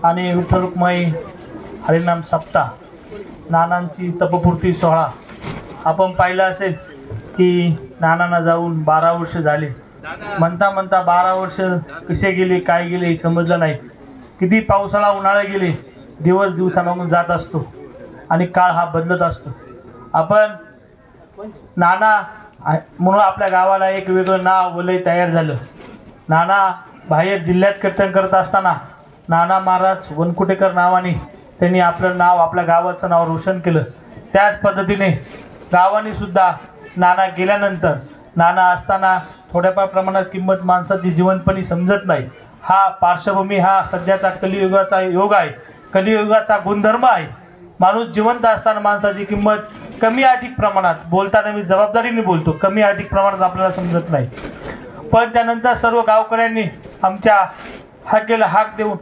आणि विठ्ठल रुक्माई हरिनाम सप्ताह नानांची तपपूर्ती सोहळा आपण पाहिलं असेल की नानांना जाऊन 12 वर्ष झाले. म्हणता म्हणता 12 वर्ष कसे गेले काय गेले हे समजलं नाही. किती पावसाळा उन्हाळा गेले, दिवस दिवसामागून जात असतो आणि काळ हा बदलत असतो. आपण नाना म्हणून आपल्या गावाला एक वेगळं नाव वलय तयार झालं. नाना बाहेर जिल्ह्यात कीर्तन करत असताना नाना महाराज वनकुटेकर नावाने त्यांनी आपलं नाव, आपल्या गावाचं नाव रोशन केलं. त्याच पद्धतीने गावाने सुद्धा नाना गेल्यानंतर, नाना असताना थोड्याफार प्रमाणात किंमत माणसाची जीवनपणी समजत नाही. हा पार्श्वभूमी हा सध्याचा कलियुगाचा योग आहे, कलियुगाचा गुणधर्म आहे. माणूस जिवंत असताना माणसाची किंमत कमी अधिक प्रमाणात, बोलताना मी जबाबदारीने बोलतो, कमी अधिक प्रमाणात आपल्याला समजत नाही. पण त्यानंतर सर्व गावकऱ्यांनी आमच्या हाकेला हाक देऊन,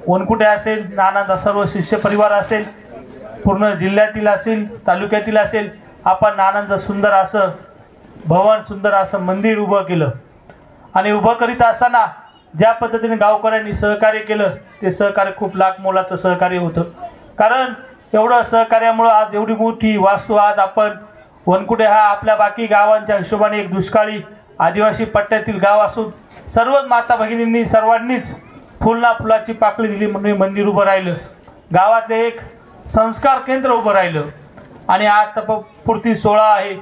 वनकुटे असेल, नानाचा सर्व शिष्य परिवार असेल, पूर्ण जिल्ह्यातील असेल, तालुक्यातील असेल, आपण नानांचं सुंदर असं भवन, सुंदर असं मंदिर उभं केलं. आणि उभं करीत असताना ज्या पद्धतीने गावकऱ्यांनी सहकार्य केलं ते सहकार्य खूप लाख मोलाचं सहकार्य होतं. कारण एवढं सहकार्यामुळं आज एवढी मोठी वास्तू, आज आपण वनकुटे हा आपल्या बाकी गावांच्या हिशोबाने एक दुष्काळी आदिवासी पट्ट्यातील गाव असून सर्वच माता भगिनींनी सर्वांनीच फुलना फुलाची पाकळी दिली म्हणून मंदिर उभं राहिलं. गावातले एक संस्कार केंद्र उभं राहिलं. आणि आज तपपूर्ती सोहळा आहे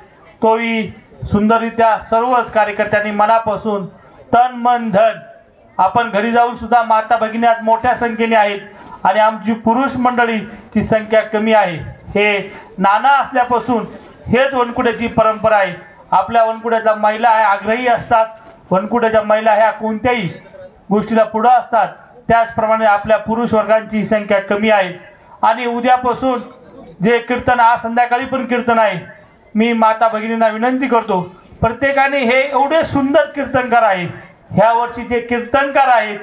तोही सुंदररित्या सर्वच कार्यकर्त्यांनी मनापासून तन मन धन, आपण घरी जाऊन सुद्धा माता भगिनी आज मोठ्या संख्येने आहेत आणि आमची पुरुष मंडळीची संख्या कमी आहे. हे नाना असल्यापासून हेच वनकुट्याची परंपरा आहे. आपल्या वनकुट्याच्या महिला ह्या आग्रही असतात, वनकुट्याच्या महिला ह्या कोणत्याही गोष्टीला पुढं असतात. त्याचप्रमाणे आपल्या पुरुष वर्गांची संख्या कमी आहे. आणि उद्यापासून जे कीर्तन, आज संध्याकाळी पण कीर्तन आहे, मी माता भगिनींना विनंती करतो, प्रत्येकाने हे एवढे सुंदर कीर्तनकार आहेत, ह्या वर्षीचे कीर्तनकार आहेत,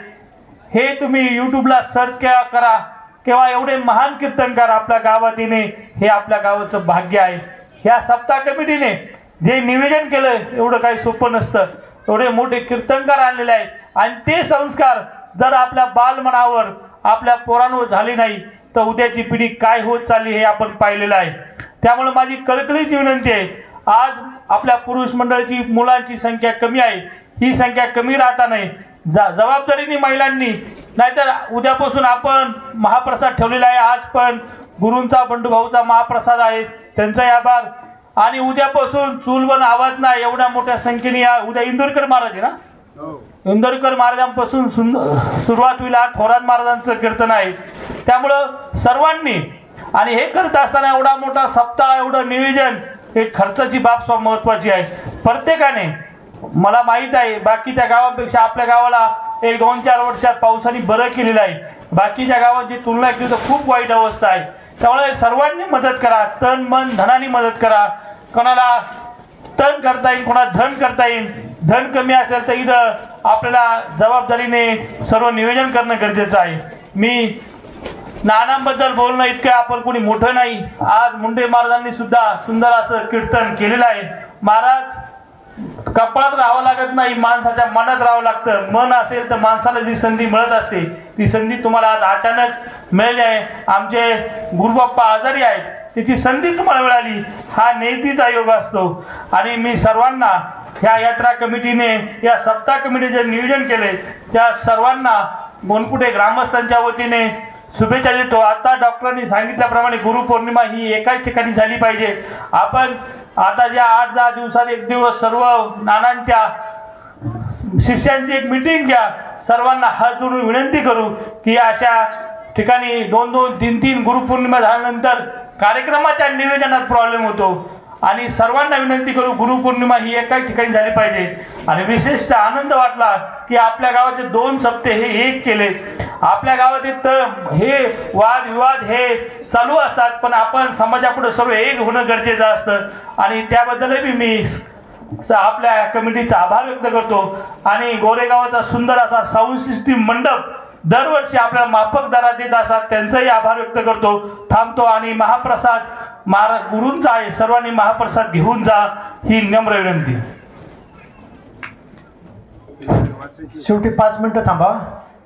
हे तुम्ही यूट्यूबला सर्च करा. किंवा एवढे महान कीर्तनकार आपल्या गावात येणे हे आपल्या गावाचं भाग्य आहे. ह्या सप्ताह कमिटीने जे निवेदन केलं एवढं काही सोपं नसतं. एवढे मोठे कीर्तनकार आणलेले आहेत आणि ते संस्कार जर आपल्या बालमनावर, आपल्या पोरांवर झाले नाही तर उद्याची पिढी काय होत चालली हे आपण पाहिलेलं आहे. त्यामुळे माझी कळकळीची विनंती आहे, आज आपल्या पुरुष मंडळाची मुलांची संख्या कमी आहे, ही संख्या कमी राहता नाही, जबाबदारीने महिलांनी, नाहीतर उद्यापासून आपण महाप्रसाद ठेवलेला आहे. आज पण गुरूंचा, बंडूभाऊचा महाप्रसाद आहे, त्यांचाही आभार. आणि उद्यापासून चूलबन आवाज नाही एवढ्या मोठ्या संख्येने या उद्या इंदोरकर महाराज आहे ना, इंदोरकर महाराजांपासून सुरुवात होईल. आज थोरात महाराजांचं कीर्तन आहे. त्यामुळं सर्वांनी, आणि हे करत असताना एवढा मोठा सप्ताह, एवढं नियोजन, हे खर्चाची बाब महत्वाची आहे. प्रत्येकाने, मला माहीत आहे बाकीच्या गावांपेक्षा आपल्या गावाला एक 2-4 वर्षात पावसाने बरं केलेलं आहे. बाकीच्या गावांची तुलना केली तर खूप वाईट अवस्था आहे. त्यामुळे सर्वांनी मदत करा, तन मन धनाने मदत करा. कोणाला तन करता येईल, कोणाला धन करता येईल. धन कमी असेल तर इथं आपल्याला जबाबदारीने सर्व नियोजन करणं गरजेचं आहे. मी नानांबद्दल बोलणं इतकं आपण कोणी मोठं नाही. आज मुंडे महाराजांनी सुद्धा सुंदर असं कीर्तन केलेलं आहे. महाराज, कपाळात राहावं लागत नाही, माणसाच्या मनात राहावं लागतं. मन असेल तर माणसाला जी संधी मिळत असते ती संधी तुम्हाला आज अचानक मिळाली आहे. आमचे गुरुबाप्पा आजारी आहेत, त्याची संधी तुम्हाला मिळाली, हा नेतीचा योग असतो. आणि मी सर्वांना, ह्या यात्रा कमिटीने, या सप्ताह कमिटीचे नियोजन केले त्या सर्वांना वनकुटे ग्रामस्थांच्या वतीने शुभेच्छा देतो. आता डॉक्टरांनी सांगितल्याप्रमाणे गुरुपौर्णिमा ही एकाच ठिकाणी झाली पाहिजे. आपण आता ज्या 8-10 दिवसात एक दिवस सर्व नानांच्या शिष्यांची एक मीटिंग घ्या. सर्वांना हात जोडून विनंती करू की अशा ठिकाणी 2-2, 3-3 गुरुपौर्णिमा झाल्यानंतर कार्यक्रमाच्या नियोजनात प्रॉब्लेम होतो. आणि सर्वांना विनंती करू, गुरुपौर्णिमा ही एकाच ठिकाणी झाली पाहिजे. आणि विशेषतः आनंद वाटला की आपल्या गावाचे 2 सप्ते हे एक केले. आपल्या गावात हे वादविवाद हे चालू असतात, पण आपण समाजापुढे सर्व एक होणं गरजेचं असतं. आणि त्याबद्दलही मी आपल्या कमिटीचा आभार व्यक्त करतो. आणि गोरेगावाचा सुंदर असा साऊंड सिस्टीम मंडप दरवर्षी आपल्याला माफक दरात देत असतात, त्यांचाही आभार व्यक्त करतो. थांबतो. आणि महाप्रसाद महाराज गुरूंचा आहे, सर्वांनी महाप्रसाद घेऊन जा ही नम्र विनंती. शेवटी 5 मिनिटं थांबा.